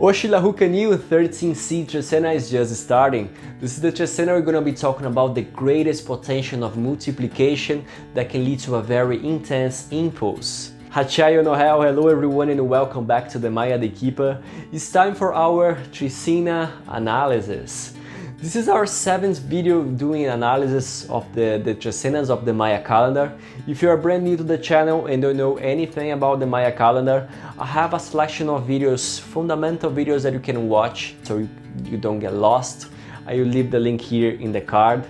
Oxlahu Canil 13C Trecena is just starting. This is the Trecena we're going to be talking about the greatest potential of multiplication that can lead to a very intense impulse. Hachayo no hell, hello everyone and welcome back to the Maya de Keeper. It's time for our Trecena analysis. This is our 7th video doing analysis of the Trecenas of the Maya calendar. If you are brand new to the channel and don't know anything about the Maya calendar, I have a selection of videos, fundamental videos that you can watch so you don't get lost. I will leave the link here in the card.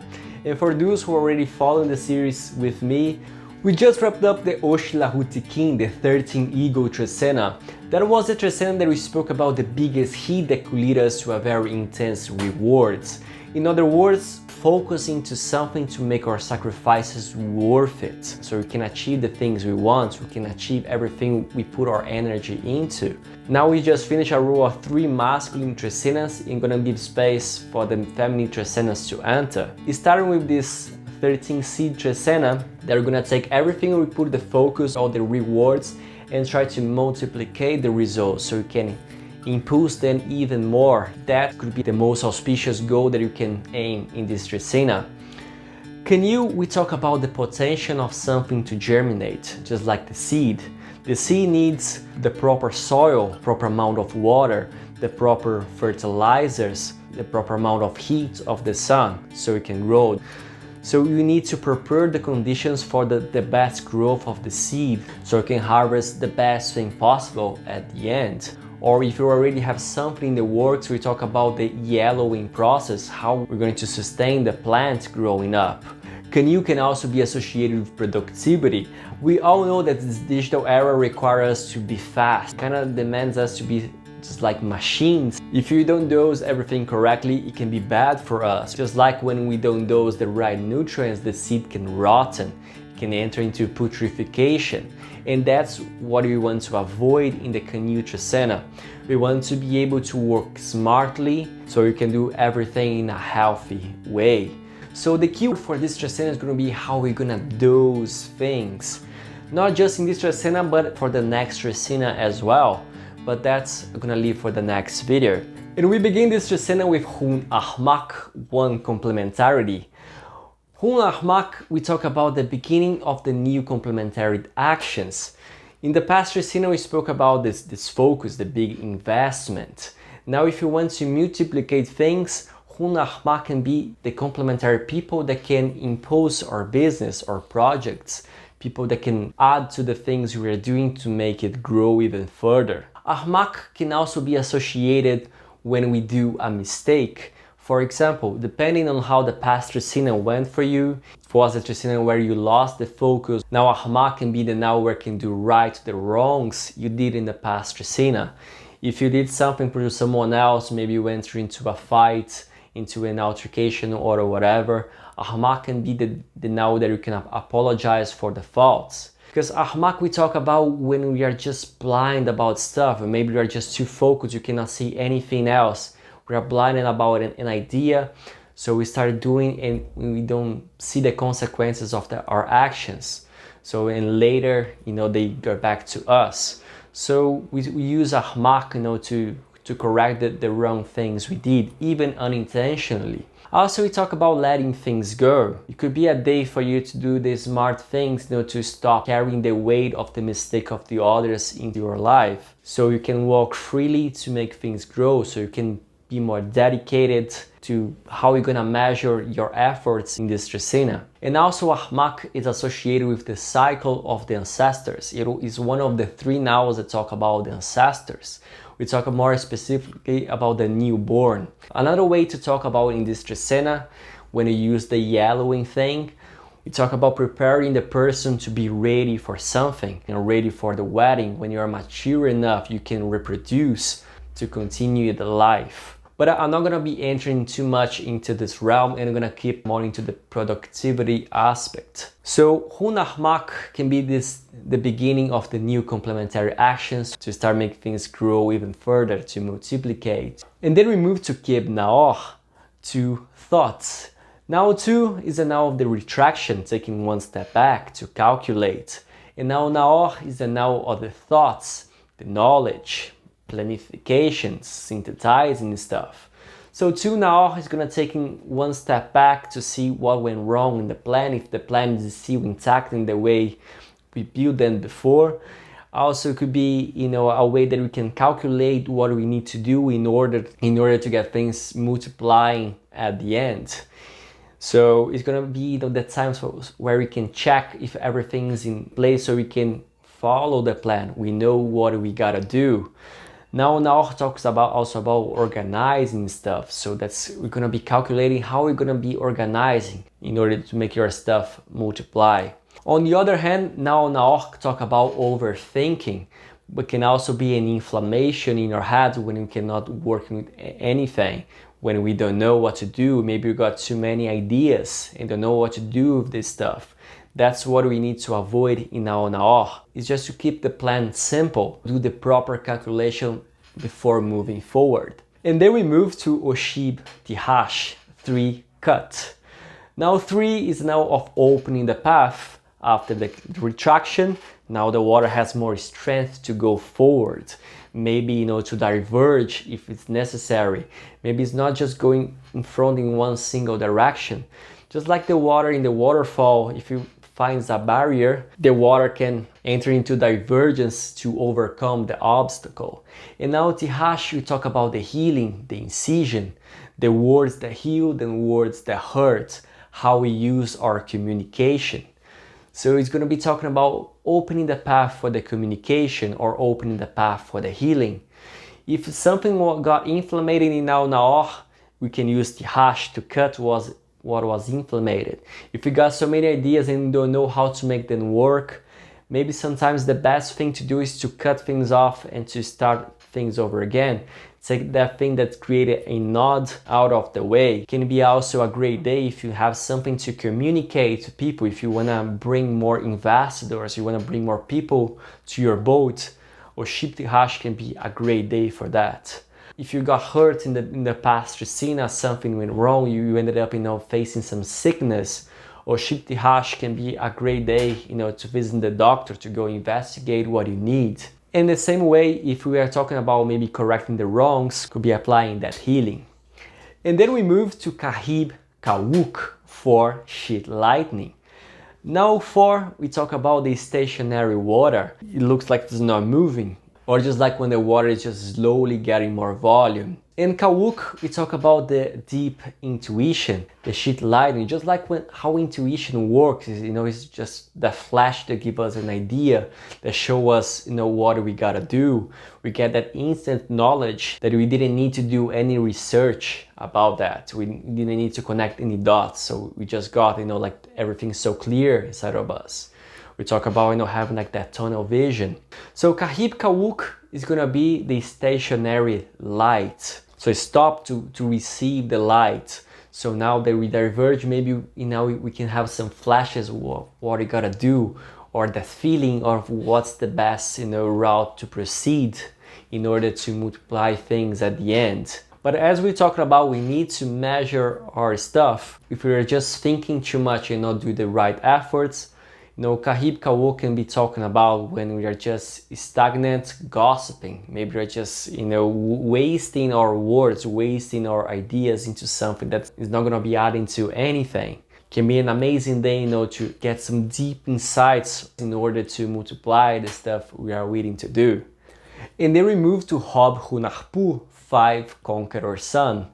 And for those who are already following the series with me, we just wrapped up the Oxlahu Tikin, the 13 Eagle Trecena. That was the Trecena that we spoke about, the biggest hit that could lead us to a very intense rewards. In other words, focusing to something to make our sacrifices worth it. So we can achieve the things we want, we can achieve everything we put our energy into. Now we just finished a row of 3 masculine Trecenas and gonna give space for the feminine Trecenas to enter. Starting with this 13 seed Trecena, they're gonna take everything we put the focus on the rewards and try to multiply the results so you can impulse them even more. That could be the most auspicious goal that you can aim in this Trecena. We talk about the potential of something to germinate, just like the seed. The seed needs the proper soil, proper amount of water, the proper fertilizers, the proper amount of heat of the sun so it can grow. So you need to prepare the conditions for the best growth of the seed so you can harvest the best thing possible at the end. Or if you already have something in the works, we talk about the yellowing process, how we're going to sustain the plant growing up. Canil can also be associated with productivity. We all know that this digital era requires us to be fast, kind of demands us to be just like machines. If you don't dose everything correctly, it can be bad for us. Just like when we don't dose the right nutrients, the seed can rotten, it can enter into putrefaction. And that's what we want to avoid in the Canil Trecena. We want to be able to work smartly so you can do everything in a healthy way. So the key for this Trecena is going to be how we're going to dose things. Not just in this Trecena, but for the next Trecena as well. But that's gonna leave for the next video. And we begin this Trecena with Junajpu 1 Complementarity. Junajpu, we talk about the beginning of the new complementary actions. In the past Trecena we spoke about this focus, the big investment. Now if you want to multiply things, Junajpu can be the complementary people that can impose our business or projects, people that can add to the things we are doing to make it grow even further. Ajmaq can also be associated when we do a mistake. For example, depending on how the past Trecena went for you, if it was a Trecena where you lost the focus, now Ajmaq can be the now where can do right the wrongs you did in the past Trecena. If you did something to someone else, maybe you went into a fight, into an altercation or whatever, Ajmaq can be the now that you can apologize for the faults. Because Ajmaq we talk about when we are just blind about stuff, and maybe we are just too focused, you cannot see anything else. We are blinded about an idea, so we start doing and we don't see the consequences of our actions. So and later, they go back to us. So we use Ajmaq, to correct the wrong things we did, even unintentionally. Also, we talk about letting things go. It could be a day for you to do the smart things, to stop carrying the weight of the mistake of the others into your life. So you can walk freely to make things grow, so you can be more dedicated to how you're gonna measure your efforts in this Trecena. And also Ajmaq is associated with the cycle of the ancestors. It is one of the 3 NAWALs that talk about the ancestors. We talk more specifically about the newborn. Another way to talk about in this Trecena, when you use the yellowing thing, we talk about preparing the person to be ready for something, ready for the wedding. When you are mature enough, you can reproduce to continue the life. But I'm not gonna be entering too much into this realm, and I'm gonna keep more into the productivity aspect. So Junajpu can be the beginning of the new complementary actions to start making things grow even further, to multiply. And then we move to NAWAL, to thoughts. NAWAL 2 is a NAWAL of the retraction, taking one step back to calculate. And now NAWAL is the NAWAL of the thoughts, the knowledge, planifications, synthesizing stuff. So 2 now is gonna take one step back to see what went wrong in the plan, if the plan is still intact in the way we built them before. Also, it could be, you know, a way that we can calculate what we need to do in order to get things multiplying at the end. So it's gonna be, you know, the times where we can check if everything's in place, so we can follow the plan. We know what we gotta do. Now talks also about organizing stuff. So we're gonna be calculating how we're gonna be organizing in order to make your stuff multiply. On the other hand, now talk about overthinking, but can also be an inflammation in our head when we cannot work with anything, when we don't know what to do. Maybe we got too many ideas and don't know what to do with this stuff. That's what we need to avoid in NAWAL. It's just to keep the plan simple, do the proper calculation before moving forward. And then we move to Oshib Tijax 3 cut. Now 3 is now of opening the path. After the retraction, now the water has more strength to go forward. Maybe, you know, to diverge if it's necessary. Maybe it's not just going in front in one single direction. Just like the water in the waterfall, if you finds a barrier, the water can enter into divergence to overcome the obstacle. And now Tijax, we talk about the healing, the incision, the words that heal, the words that hurt, how we use our communication. So it's going to be talking about opening the path for the communication or opening the path for the healing. If something got inflamed in NAWAL, we can use Tijax to cut what was inflamed. If we got so many ideas and don't know how to make them work, maybe sometimes the best thing to do is to cut things off and to start things over again. Take that thing that created a nod out of the way. It can be also a great day if you have something to communicate to people, if you want to bring more investors, you want to bring more people to your boat, Oshib Tijax can be a great day for that. If you got hurt in the past Trecena, something went wrong, you ended up, you know, facing some sickness, Oshib Tijax can be a great day, you know, to visit the doctor, to go investigate what you need. In the same way, if we are talking about maybe correcting the wrongs, could be applying that healing. And then we move to Kawuq for sheet lightning. Now 4, we talk about the stationary water. It looks like it's not moving, or just like when the water is just slowly getting more volume. In Kawuq, we talk about the deep intuition, the sheet lightning, just like how intuition works. You know, it's just the flash that gives us an idea, that show us, you know, what we gotta do. We get that instant knowledge that we didn't need to do any research about that. We didn't need to connect any dots. So we just got, you know, like everything's so clear inside of us. We talk about, you know, having like that tunnel vision. So Kawuq is gonna be the stationary light. So stop to receive the light. So now that we diverge, maybe, you know, we can have some flashes of what we gotta do, or that feeling of what's the best, you know, route to proceed in order to multiply things at the end. But as we talked about, we need to measure our stuff. If we're just thinking too much and not do the right efforts, you know, Kawuq can be talking about when we are just stagnant gossiping. Maybe we're just, you know, wasting our words, wasting our ideas into something that is not gonna be adding to anything. Can be an amazing day, you know, to get some deep insights in order to multiply the stuff we are waiting to do. And then we move to Junajpu 5 Conqueror Sun.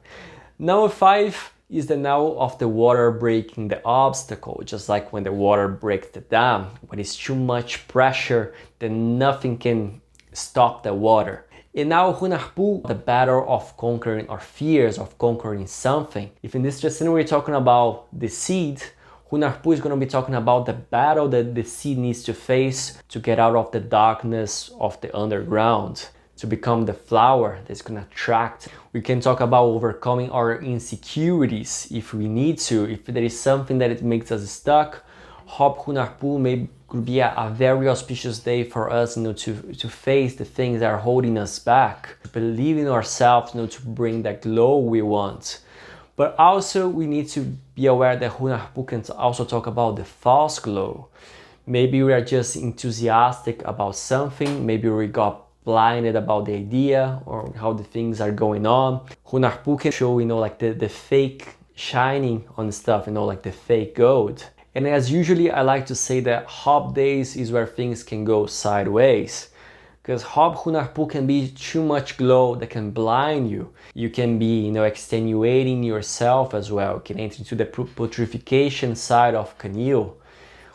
Now 5 is the now of the water breaking the obstacle, just like when the water breaks the dam. When it's too much pressure, then nothing can stop the water. And now Junajpu, the battle of conquering our fears, of conquering something. If in this Trecena we're talking about the seed, Junajpu is going to be talking about the battle that the seed needs to face to get out of the darkness of the underground, to become the flower that's going to attract. We can talk about overcoming our insecurities if we need to. If there is something that it makes us stuck, Junajpu could be a very auspicious day for us, you know, to face the things that are holding us back, to believe in ourselves, you know, to bring that glow we want. But also we need to be aware that Junajpu can also talk about the false glow. Maybe we are just enthusiastic about something, maybe we got blinded about the idea or how the things are going on. Junajpu can show, like the fake shining on stuff, like the fake gold. And as usually I like to say that hop days is where things can go sideways. Because hop Junajpu can be too much glow that can blind you. You can be, extenuating yourself as well. You can enter into the putrefaction side of Canil,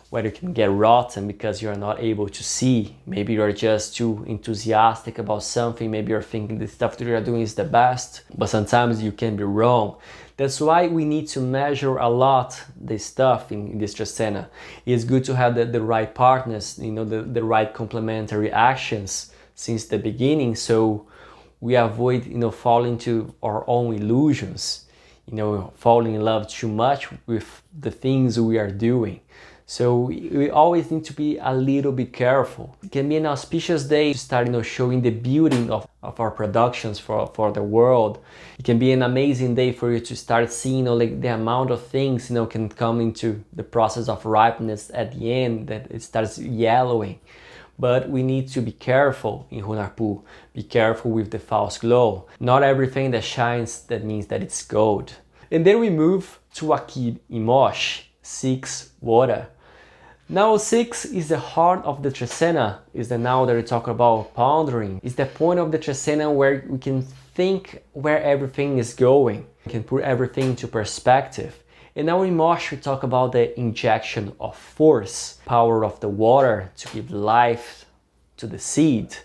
where you can get rotten because you are not able to see. Maybe you're just too enthusiastic about something. Maybe you're thinking the stuff that you're doing is the best, but sometimes you can be wrong. That's why we need to measure a lot this stuff in this Trecena. It's good to have the right partners, the right complementary actions since the beginning, so we avoid, falling to our own illusions, falling in love too much with the things we are doing. So we always need to be a little bit careful. It can be an auspicious day to start, showing the beauty of our productions for the world. It can be an amazing day for you to start seeing, like the amount of things, can come into the process of ripeness at the end, that it starts yellowing. But we need to be careful in Junajpu. Be careful with the false glow. Not everything that shines, that means that it's gold. And then we move to Imox, 6 water. NAWAL 6 is the heart of the Trecena, is the NAWAL that we talk about pondering. It's the point of the Trecena where we can think where everything is going. We can put everything into perspective. And now in Imox we talk about the injection of force, power of the water to give life to the seed.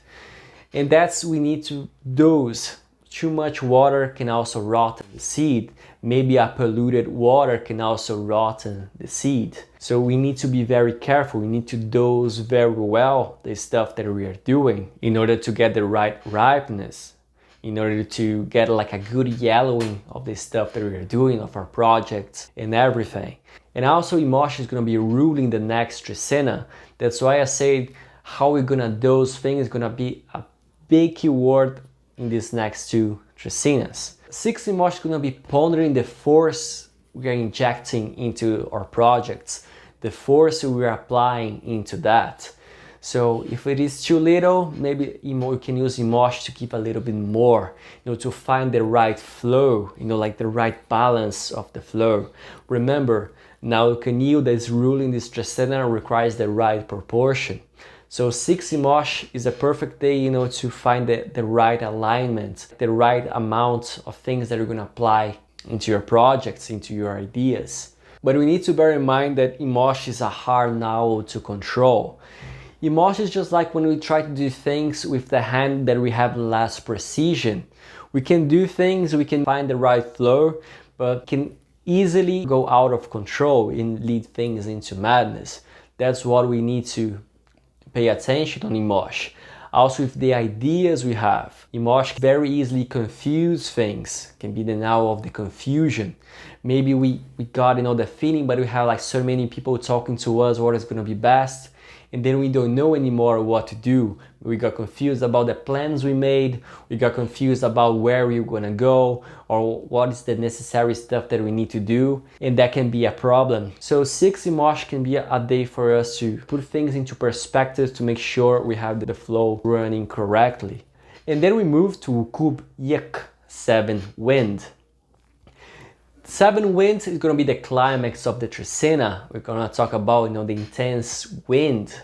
And that's we need to dose. Too much water can also rotten the seed. Maybe a polluted water can also rotten the seed. So we need to be very careful. We need to dose very well the stuff that we are doing in order to get the right ripeness, in order to get like a good yellowing of the stuff that we are doing, of our projects and everything. And also Imox is going to be ruling the next Trecena. That's why I said how we're going to dose things is going to be a big keyword in these next 2 Trecenas. 6 Imox is going to be pondering the force we are injecting into our projects, the force we are applying into that. So if it is too little, maybe you can use Imox to keep a little bit more, to find the right flow, like the right balance of the flow. Remember, now the Canil that is ruling this Trecena requires the right proportion. So 6 Imox is a perfect day, to find the right alignment, the right amount of things that you're going to apply into your projects, into your ideas. But we need to bear in mind that Imox is a hard NAWAL to control. Imox is just like when we try to do things with the hand that we have less precision. We can do things, we can find the right flow, but can easily go out of control and lead things into madness. That's what we need to pay attention on Imox. Also with the ideas we have. Imox very easily confuse things, can be the NAWAL of the confusion. Maybe we got the feeling, but we have like so many people talking to us what is going to be best, and then we don't know anymore what to do. We got confused about the plans we made, we got confused about where we're gonna go, or what is the necessary stuff that we need to do, and that can be a problem. So 6 Imox can be a day for us to put things into perspective to make sure we have the flow running correctly. And then we move to Aq'ab'al, 7 wind. 7 wind is going to be the climax of the Trecena. We're going to talk about the intense wind.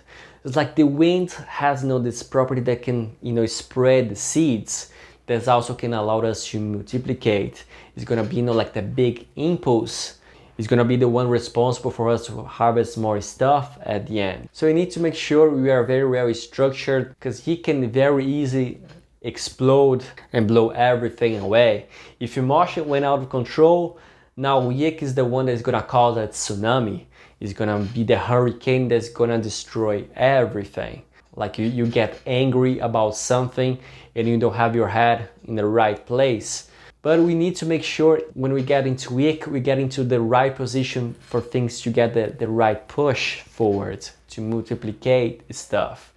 It's like the wind has this property that can spread the seeds. That also can allow us to multiplicate. It's going to be like the big impulse. It's going to be the one responsible for us to harvest more stuff at the end. So we need to make sure we are very well structured, because he can very easily explode and blow everything away. If your motion went out of control, now Aq'ab'al is the one that's gonna cause that tsunami. It's gonna be the hurricane that's gonna destroy everything. Like you get angry about something and you don't have your head in the right place. But we need to make sure when we get into Aq'ab'al, we get into the right position for things to get the right push forward, to multiplicate stuff.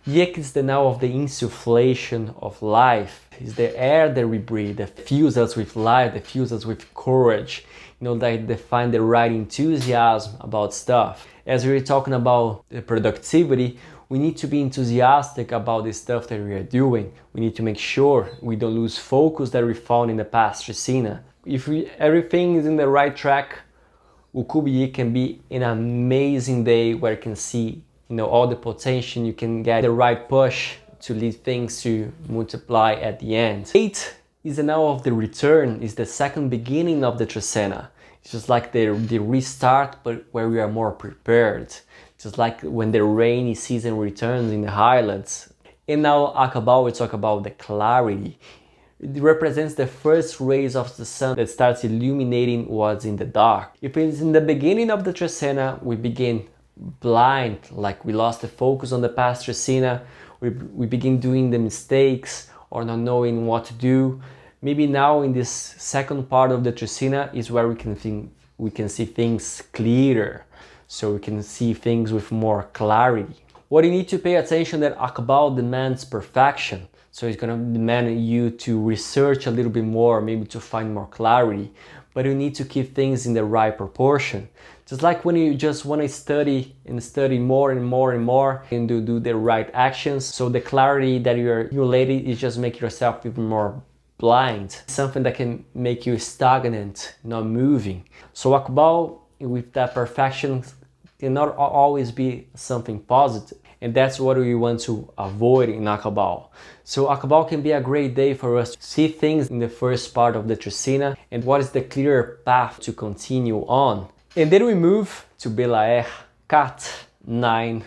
Aq'ab'al is the now of the insufflation of life. It's the air that we breathe that fills us with life, that fills us with courage, that define the right enthusiasm about stuff. As we were talking about the productivity, we need to be enthusiastic about the stuff that we are doing. We need to make sure we don't lose focus that we found in the past Trecena. If everything is in the right track, Aq'ab'al can be an amazing day where you can see, all the potential. You can get the right push to lead things to multiply at the end. 8 is the now of the return, is the second beginning of the Trecena. It's just like the restart, but where we are more prepared. Just like when the rainy season returns in the highlands. And now Aq'ab'al, we talk about the clarity. It represents the first rays of the sun that starts illuminating what's in the dark. If it's in the beginning of the Trecena, we begin blind, like we lost the focus on the past Trecena, we begin doing the mistakes or not knowing what to do. Maybe now in this second part of the Trecena is where we can see things clearer, so we can see things with more clarity. What you need to pay attention that Aq'ab'al demands perfection. So it's gonna demand you to research a little bit more, maybe to find more clarity, but you need to keep things in the right proportion. Just like when you just want to study and study more and more and more and do the right actions. So the clarity that you're accumulating is just make yourself even more blind. Something that can make you stagnant, not moving. So Aq'ab'al with that perfection cannot always be something positive. And that's what we want to avoid in Aq'ab'al. So Aq'ab'al can be a great day for us to see things in the first part of the Trecena and what is the clear path to continue on. And then we move to Belaer, Cat 9,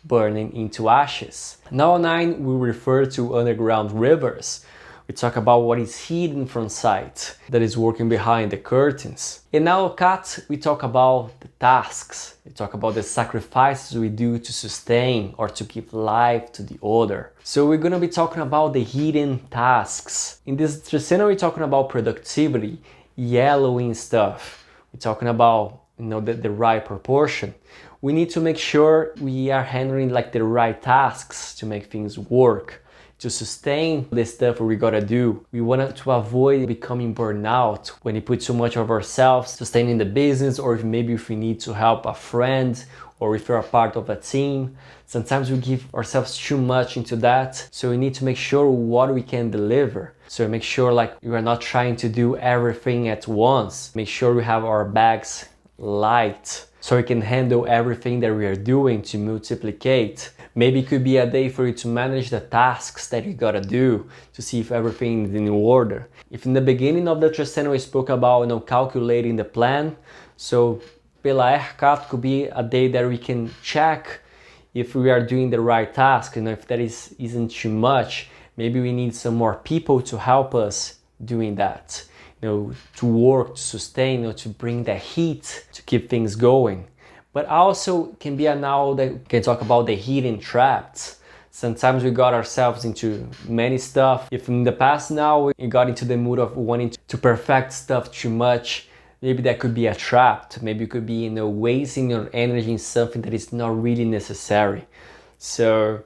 burning into ashes. Now 9 will refer to underground rivers. We talk about what is hidden from sight, that is working behind the curtains. And now Cat, we talk about the tasks. We talk about the sacrifices we do to sustain or to give life to the other. So we're gonna be talking about the hidden tasks. In this Trecena, we're talking about productivity, yellowing stuff. We're talking about the right proportion. We need to make sure we are handling like the right tasks to make things work. To sustain the stuff we gotta do. We want to avoid becoming burnout when we put too much of ourselves sustaining the business, or if we need to help a friend, or if we're a part of a team. Sometimes we give ourselves too much into that. So we need to make sure what we can deliver. So make sure like we are not trying to do everything at once. Make sure we have our bags light so we can handle everything that we are doing to multiplicate. Maybe it could be a day for you to manage the tasks that you gotta do to see if everything is in order. If in the beginning of the Trecena we spoke about calculating the plan, so Belaer Cat could be a day that we can check if we are doing the right task, if that isn't too much. Maybe we need some more people to help us doing that. To work, to sustain, to bring the heat, to keep things going. But also can be a now that can talk about the hidden traps. Sometimes we got ourselves into many stuff. If in the past now we got into the mood of wanting to perfect stuff too much, maybe that could be a trap. Maybe it could be wasting your energy in something that is not really necessary. So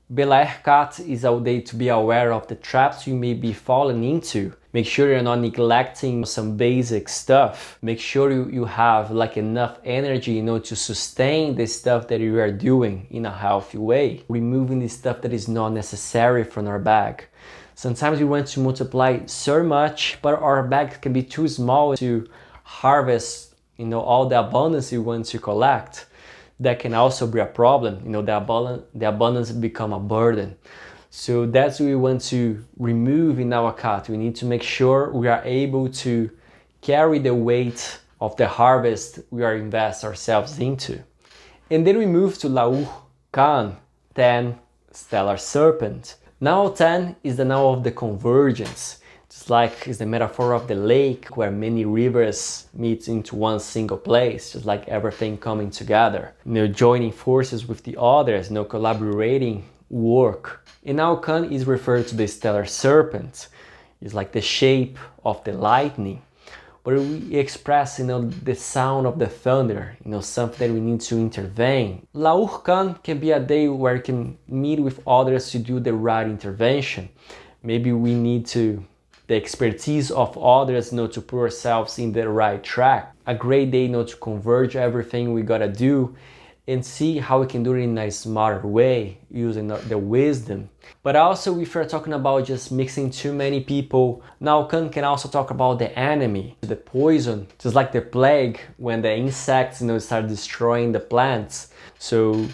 Belaer Cat is a day to be aware of the traps you may be falling into. Make sure you're not neglecting some basic stuff. Make sure you have like enough energy, to sustain the stuff that you are doing in a healthy way. Removing the stuff that is not necessary from our bag. Sometimes we want to multiply so much, but our bag can be too small to harvest, all the abundance we want to collect. That can also be a problem. The abundance become a burden. So that's what we want to remove in our cat. We need to make sure we are able to carry the weight of the harvest we are invest ourselves into. And then we move to Khan 10, Stellar Serpent. Now 10 is the now of the convergence. Just like it's the metaphor of the lake where many rivers meet into one single place, just like everything coming together. Joining forces with the others, collaborating work. And now Khan is referred to the stellar serpent. It's like the shape of the lightning. But we express, the sound of the thunder, something that we need to intervene. Khan can be a day where you can meet with others to do the right intervention. Maybe we need the expertise of others, to put ourselves in the right track. A great day, to converge everything we gotta do and see how we can do it in a smarter way using the wisdom. But also, if you're talking about just mixing too many people, now Khan can also talk about the enemy, the poison, just like the plague when the insects start destroying the plants. So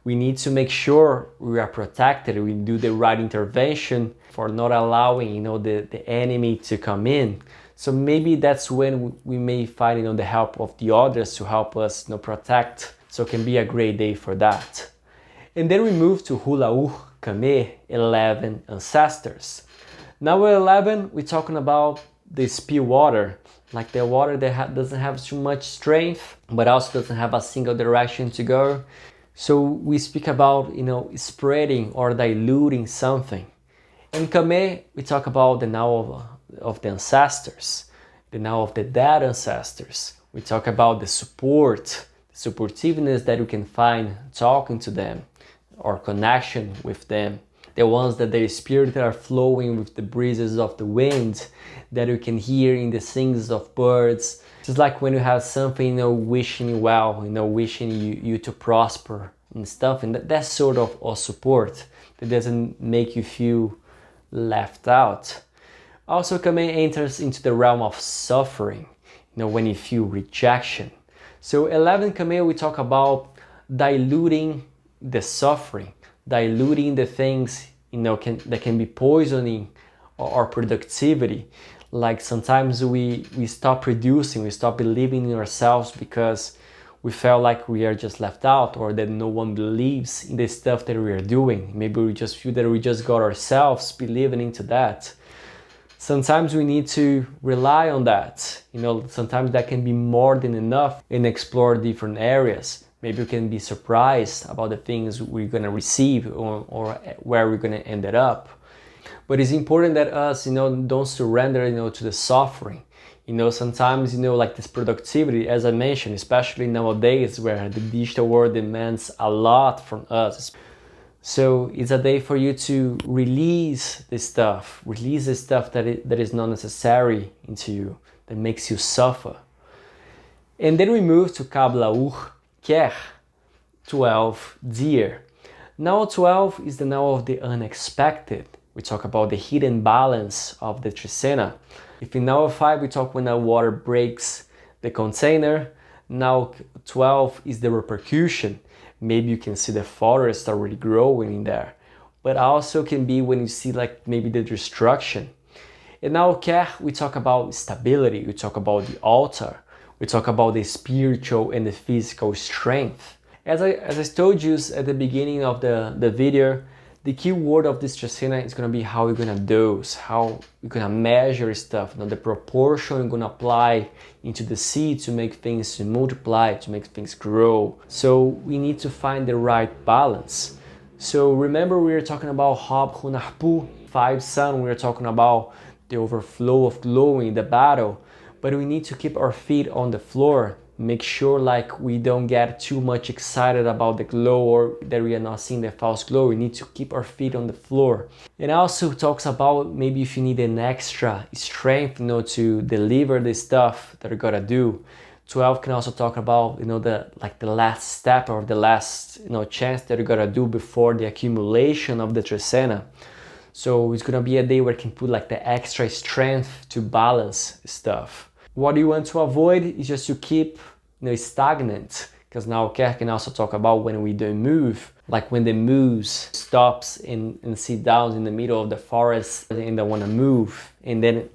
we need to make sure we are protected, we do the right intervention for not allowing the enemy to come in. So maybe that's when we may find the help of the others to help us protect. So it can be a great day for that. And then we move to Hula Kame, 11 ancestors. Now with 11, we're talking about the spew water, like the water that doesn't have too much strength, but also doesn't have a single direction to go. So we speak about, spreading or diluting something. In Kame, we talk about the NAWAL of the ancestors, the NAWAL of the dead ancestors. We talk about the support, the supportiveness that we can find talking to them, or connection with them. The ones that their spirit are flowing with the breezes of the wind, that you can hear in the sings of birds. Just like when you have something, wishing you well, wishing you to prosper and stuff. And that sort of support that doesn't make you feel left out. Also, Kame enters into the realm of suffering, when you feel rejection. So 11 Kame, we talk about diluting the suffering, diluting the things that can be poisoning our productivity. Like sometimes we stop producing, we stop believing in ourselves because we felt like we are just left out, or that no one believes in the stuff that we are doing. Maybe we just feel that we just got ourselves believing into that. Sometimes we need to rely on that. Sometimes that can be more than enough and explore different areas. Maybe we can be surprised about the things we're going to receive or where we're going to end up. But it's important that us, don't surrender, to the suffering. Sometimes, like this productivity, as I mentioned, especially nowadays where the digital world demands a lot from us. So it's a day for you to release the stuff that is not necessary into you, that makes you suffer. And then we move to Aq'ab'al, 12, deer. Now 12 is the NAWAL of the unexpected. We talk about the hidden balance of the Trecena. If in NAWAL 5 we talk when the water breaks the container, now 12 is the repercussion. Maybe you can see the forest already growing in there, but also can be when you see like maybe the destruction. And now we talk about stability, we talk about the altar, we talk about the spiritual and the physical strength. As I told you at the beginning of the video, the key word of this Trecena is going to be how you're going to dose, how you're going to measure stuff, the proportion you're going to apply into the seed to make things multiply, to make things grow. So we need to find the right balance. So remember we were talking about Junajpu, 5 sun, we were talking about the overflow of glow in the battle, but we need to keep our feet on the floor. Make sure like we don't get too much excited about the glow or that we are not seeing the false glow. We need to keep our feet on the floor. It also talks about maybe if you need an extra strength, to deliver the stuff that you're gonna do. 12 can also talk about, the last step or the last, chance that you're gonna do before the accumulation of the Trecena. So it's gonna be a day where you can put like the extra strength to balance stuff. What you want to avoid is just to keep stagnant, because now can also talk about when we don't move, like when the moose stops and sit down in the middle of the forest and don't want to move, and then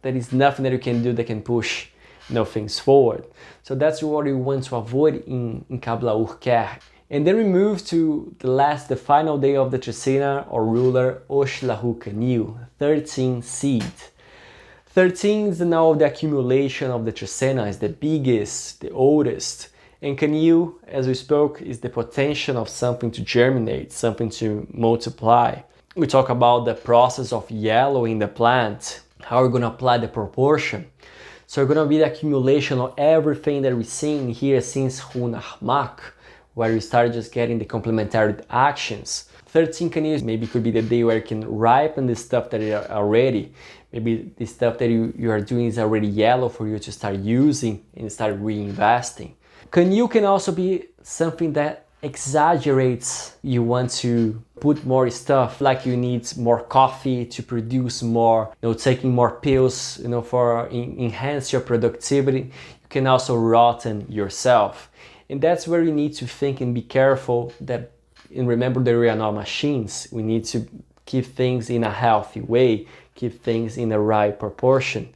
there is nothing that you can do that can push things forward. So that's what we want to avoid in Aq'ab'al. And then we move to the final day of the Trecena or ruler, Oshlahu 13 seed. 13 is the NAWAL of the accumulation of the Trecena, is the biggest, the oldest. And Kaniu, as we spoke, is the potential of something to germinate, something to multiply. We talk about the process of yellowing the plant, how we're going to apply the proportion. So we're going to be the accumulation of everything that we've seen here since Ajmaq, where we started just getting the complementary actions. 13 Kanius maybe could be the day where you can ripen the stuff that are already. Maybe the stuff that you are doing is already yellow for you to start using and start reinvesting. Canoe can also be something that exaggerates. You want to put more stuff, like you need more coffee to produce more, taking more pills, for enhance your productivity. You can also rotten yourself. And that's where you need to think and be careful that, and remember that we are not machines. We need to keep things in a healthy way, keep things in the right proportion.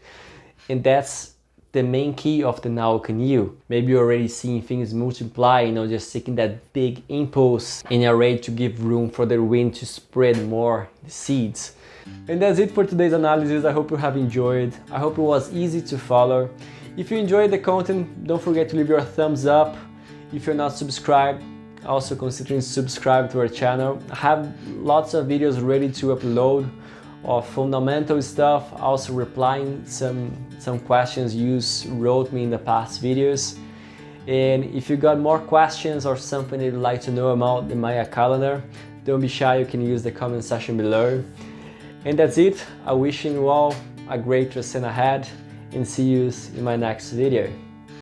And that's the main key of the NAWAL canoe. Maybe you're already seeing things multiply, just taking that big impulse and you're ready to give room for the wind to spread more the seeds. And that's it for today's analysis. I hope you have enjoyed. I hope it was easy to follow. If you enjoyed the content, don't forget to leave your thumbs up. If you're not subscribed, also considering subscribe to our channel. I have lots of videos ready to upload of fundamental stuff, also replying some questions you wrote me in the past videos. And if you got more questions or something that you'd like to know about the Maya calendar, don't be shy, you can use the comment section below. And that's it. I wish you all a great Trecena ahead and see you in my next video.